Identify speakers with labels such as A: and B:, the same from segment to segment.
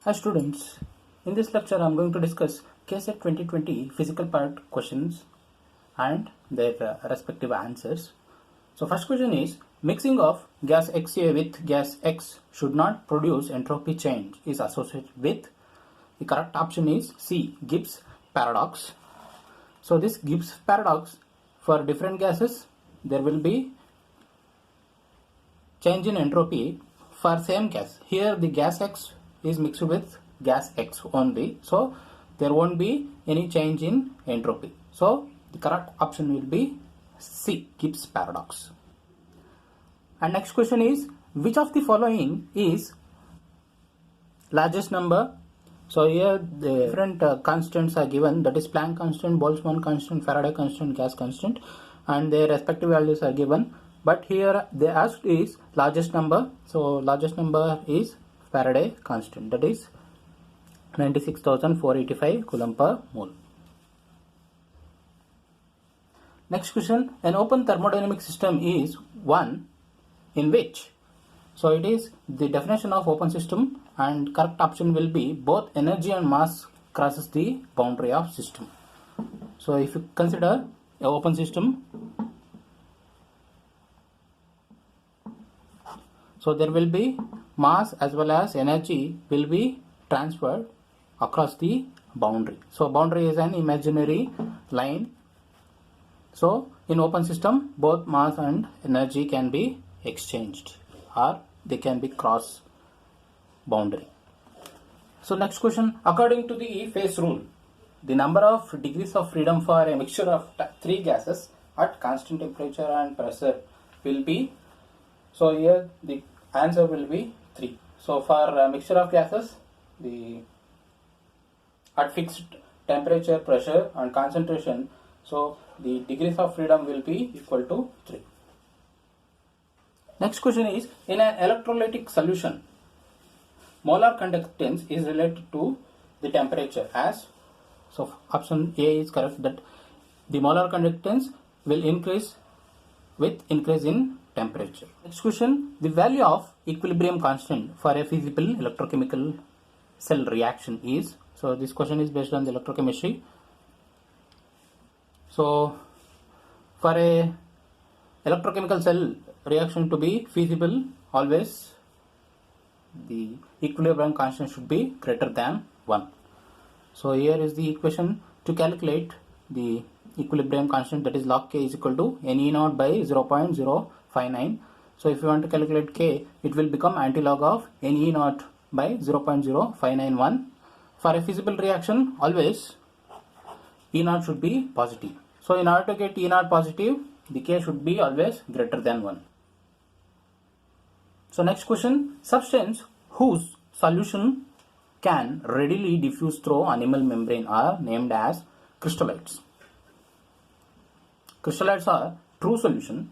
A: Hi students, in this lecture I am going to discuss KSET 2020 physical part questions and their respective answers. So first question is, mixing of gas XA with gas X should not produce entropy change is associated with. The correct option is C, Gibbs paradox. So this Gibbs paradox, for different gases there will be change in entropy for same gas. Here the gas X is mixed with gas X only, so there won't be any change in entropy. So the correct option will be C, Gibbs paradox. And next question is, which of the following is largest number? So here the different constants are given, that is Planck constant, Boltzmann constant, Faraday constant, gas constant, and their respective values are given. But here they asked is largest number. So largest number is Faraday constant, that is 96,485 coulomb per mole. Next question, an open thermodynamic system is one in which. So it is the definition of open system, and correct option will be both energy and mass crosses the boundary of system. So if you consider a open system, so there will be mass as well as energy will be transferred across the boundary. So boundary is an imaginary line. So in open system both mass and energy can be exchanged or they can be cross boundary. So next question, according to the phase rule, the number of degrees of freedom for a mixture of three gases at constant temperature and pressure will be. So here the answer will be 3. So for a mixture of gases, at fixed temperature, pressure and concentration, so the degrees of freedom will be equal to 3. Next question is, in an electrolytic solution, molar conductance is related to the temperature as. So option A is correct, that the molar conductance will increase with increase in temperature. Next question, the value of equilibrium constant for a feasible electrochemical cell reaction is. So this question is based on the electrochemistry. So for a electrochemical cell reaction to be feasible, always the equilibrium constant should be greater than 1. So here is the equation to calculate the equilibrium constant, that is log K is equal to Ne0 by 0.059. So if you want to calculate K, it will become antilog of Ne0 by 0.0591. For a feasible reaction, always E0 should be positive. So in order to get E0 positive, the K should be always greater than 1. So next question, substance whose solution can readily diffuse through animal membrane are named as crystalloids. Crystalloids are true solution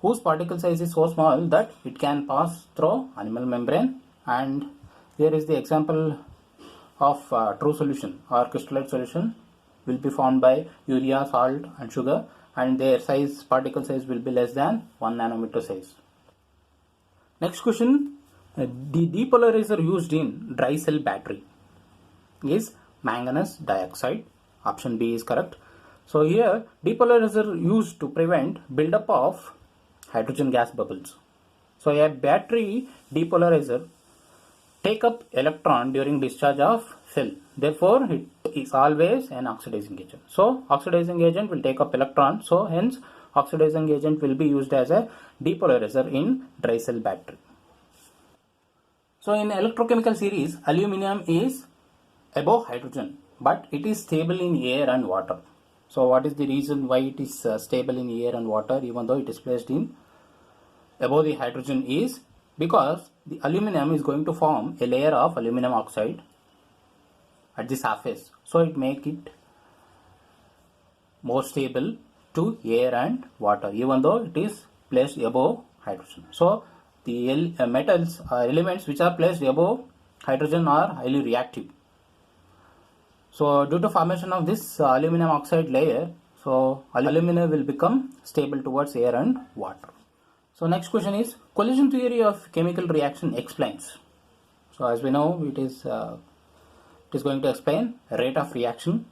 A: whose particle size is so small that it can pass through animal membrane, and here is the example of true solution or crystalloid solution will be formed by urea, salt and sugar, and their size, particle size will be less than 1 nanometer size. Next question, the depolarizer used in dry cell battery is manganese dioxide. Option B is correct. So here depolarizer used to prevent buildup of hydrogen gas bubbles. So a battery depolarizer take up electron during discharge of cell. Therefore it is always an oxidizing agent. So oxidizing agent will take up electron. So hence oxidizing agent will be used as a depolarizer in dry cell battery. So in electrochemical series, aluminum is above hydrogen, but it is stable in air and water. So what is the reason why it is stable in air and water even though it is placed in above the hydrogen is because the aluminum is going to form a layer of aluminum oxide at the surface. So it make it more stable to air and water even though it is placed above hydrogen. So the metals or elements which are placed above hydrogen are highly reactive. So due to formation of this aluminum oxide layer, so aluminum will become stable towards air and water. So next question is, collision theory of chemical reaction explains. So as we know, it is going to explain rate of reaction.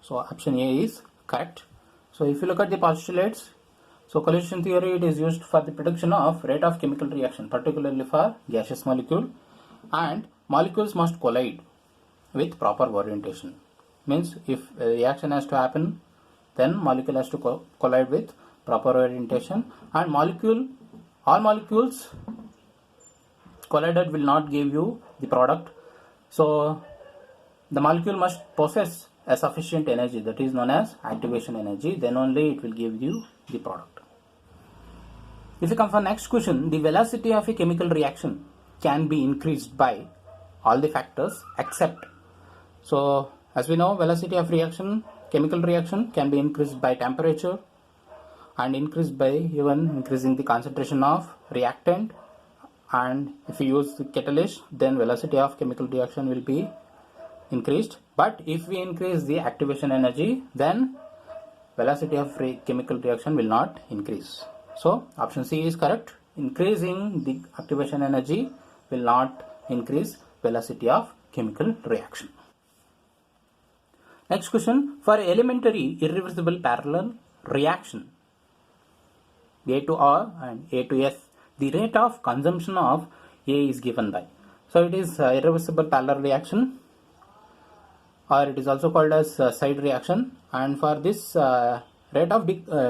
A: So option A is correct. So if you look at the postulates, so collision theory, it is used for the prediction of rate of chemical reaction, particularly for gaseous molecule, and molecules must collide with proper orientation. Means if a reaction has to happen, then molecule has to collide with proper orientation, and all molecules collided will not give you the product. So the molecule must possess a sufficient energy, that is known as activation energy, then only it will give you the product. If you come for next question, the velocity of a chemical reaction can be increased by all the factors except. So as we know, velocity of reaction, chemical reaction can be increased by temperature and increased by even increasing the concentration of reactant, and if you use the catalyst, then velocity of chemical reaction will be increased. But if we increase the activation energy, then velocity of chemical reaction will not increase. So option C is correct. Increasing the activation energy will not increase velocity of chemical reaction. Next question, for elementary irreversible parallel reaction A to R and A to S, the rate of consumption of A is given by. So it is irreversible parallel reaction, or it is also called as side reaction, and for this rate of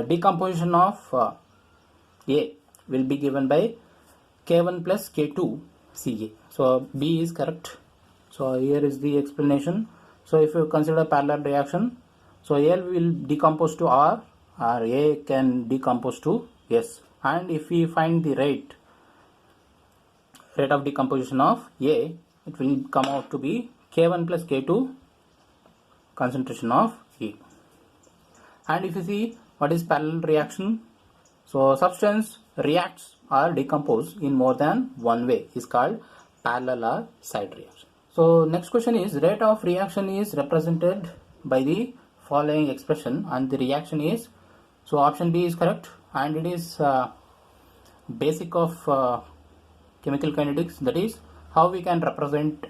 A: decomposition of A will be given by K1 plus K2 Ca. So B is correct. So here is the explanation. So if you consider parallel reaction, so A will decompose to R, or A can decompose to S, and if we find the rate of decomposition of A, it will come out to be K1 plus K2 concentration of A. And if you see what is parallel reaction, so substance reacts or decompose in more than one way is called parallel or side reaction. So next question is, rate of reaction is represented by the following expression, and the reaction is, so option B is correct, and it is basic of chemical kinetics, that is how we can represent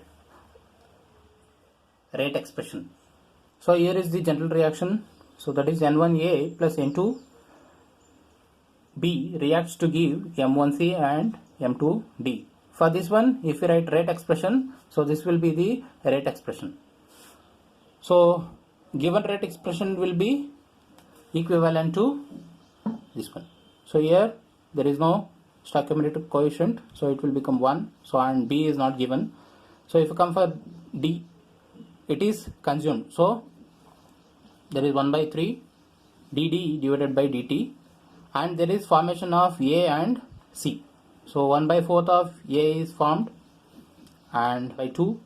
A: rate expression. So here is the general reaction, so that is N1A plus N2B reacts to give M1C and M2D. For this one, if you write rate expression, so this will be the rate expression. So given rate expression will be equivalent to this one. So here there is no stoichiometric coefficient, so it will become 1. So and B is not given. So if you come for D, it is consumed. So there is 1 by 3 dd divided by dt, and there is formation of A and C. So 1 by 4th of A is formed, and by 2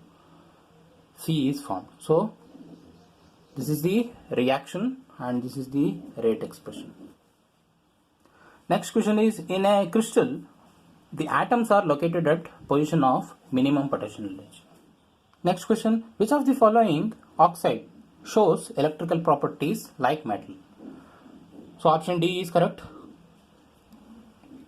A: C is formed. So this is the reaction, and this is the rate expression. Next question is, in a crystal, the atoms are located at position of minimum potential energy. Next question, which of the following oxide shows electrical properties like metal? So option D is correct.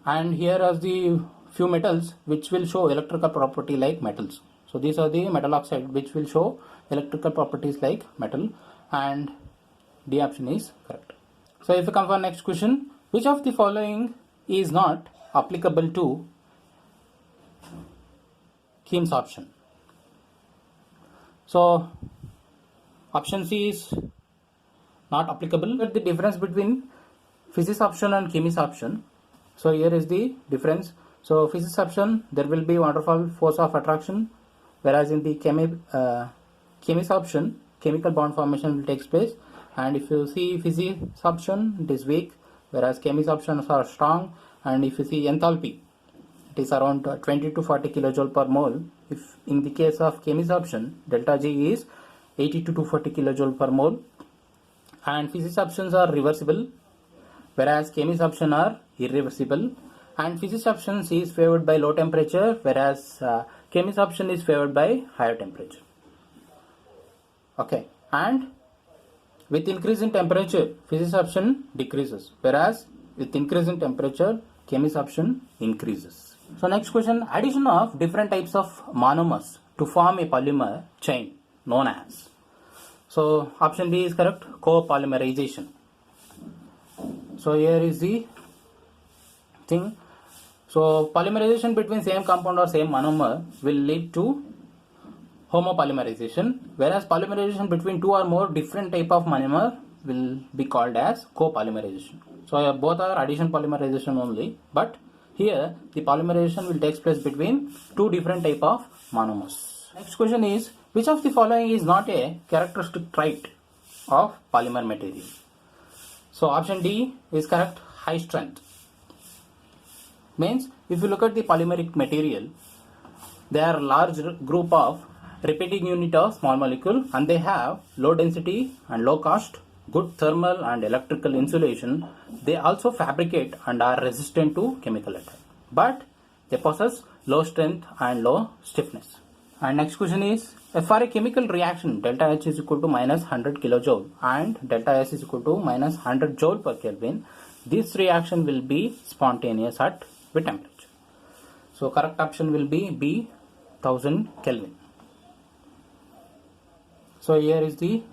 A: And here are the few metals which will show electrical property like metals. So these are the metal oxide which will show electrical properties like metal, and D option is correct. So if you come for next question, which of the following is not applicable to Kim's option? So option C is not applicable. But the difference between physics option and chemistry option. So here is the difference. So physics option, there will be wonderful force of attraction, whereas in the chemistry option, chemical bond formation will take place. And if you see physics option, it is weak, whereas chemistry options are strong. And if you see enthalpy, it is around 20 to 40 kilojoule per mole. If in the case of chemistry option, delta G is 80 to 240 kilojoule per mole. And physics options are reversible, whereas chemistry option are irreversible. And physics option C is favored by low temperature, whereas chemistry option is favored by higher temperature. Okay, and with increase in temperature, physics option decreases, whereas with increase in temperature, chemistry option increases. So next question, addition of different types of monomers to form a polymer chain known as. So option B is correct, copolymerization. So here is the thing. So polymerization between same compound or same monomer will lead to homopolymerization, whereas polymerization between two or more different type of monomer will be called as copolymerization. So both are addition polymerization only, but here the polymerization will take place between two different type of monomers. Next question is, which of the following is not a characteristic trait of polymer material? So option D is correct, high strength. Means if you look at the polymeric material, they are large group of repeating unit of small molecule and they have low density and low cost, good thermal and electrical insulation. They also fabricate and are resistant to chemical attack, but they possess low strength and low stiffness. And next question is, for a chemical reaction delta H is equal to minus 100 kilojoule and delta S is equal to minus 100 joule per Kelvin, this reaction will be spontaneous at what temperature? So correct option will be B, 1000 Kelvin. So here is the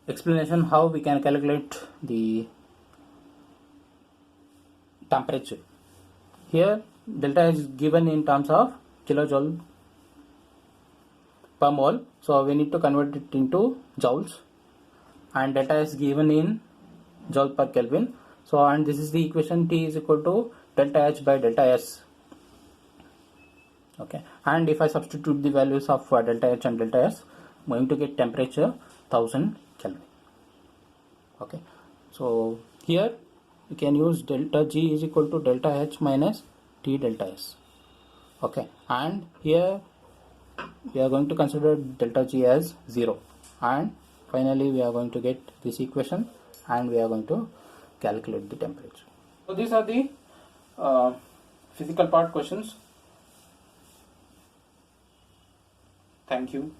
A: explanation how we can calculate the temperature. Here delta is given in terms of kilojoule per mole, so we need to convert it into joules, and delta is given in joule per Kelvin. So and this is the equation, T is equal to delta H by delta S. Okay, and if I substitute the values of delta H and delta S, I'm going to get temperature 1000 Kelvin. Okay, so here you can use delta G is equal to delta H minus T delta S. Okay, and here we are going to consider delta G as 0, and finally we are going to get this equation and we are going to calculate the temperature. So these are the physical part questions. Thank you.